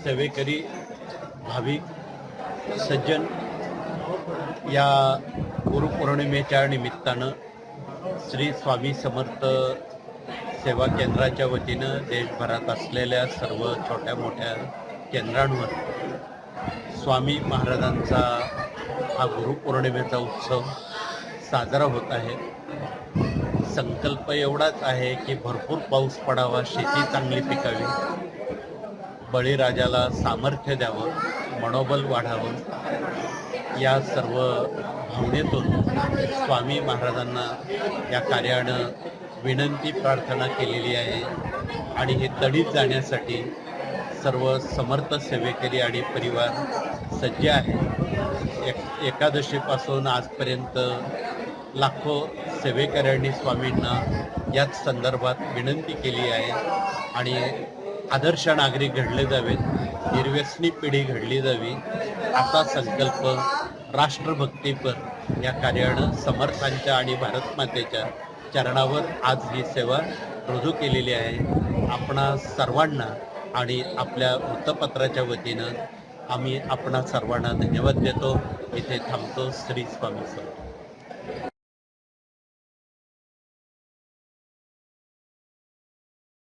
सेवेकरी भाविक सज्जन या गुरुपौर्णिमेच्या निमित्तानं श्री स्वामी समर्थ सेवा केंद्राच्या वतीनं देशभरात असलेल्या सर्व छोट्या मोठ्या केंद्रांवर स्वामी महाराजांचा हा गुरुपौर्णिमेचा उत्सव साजरा होत आहे। संकल्प एवढाच आहे की भरपूर पाऊस पडावा, शेती चांगली पिकावी, बळीराजाला सामर्थ्य द्यावं, मनोबल वाढावं, या सर्व भावनेतून स्वामी महाराजांना या कार्यानं विनंती प्रार्थना केलेली आहे। आणि हे तडीत जाण्यासाठी सर्व समर्थ सेवेकरी आणि परिवार सज्ज आहे। एकादशीपासून आजपर्यंत लाखो सेवेकऱ्यांनी स्वामींना याच संदर्भात विनंती केली आहे आणि आदर्श नागरिक घडले जावेत, निर्व्यसनी पिढी घडली जावी, असा संकल्प राष्ट्रभक्तीपर या कार्यानं समर्थांच्या आणि भारत मातेच्या चरणावर आज ही सेवा रुजू केलेली आहे। आपणा सर्वांना आणि आपल्या वृत्तपत्राच्या वतीनं आम्ही आपणा सर्वांना धन्यवाद देतो। इथे थांबतो। श्री स्वामी समर्थ।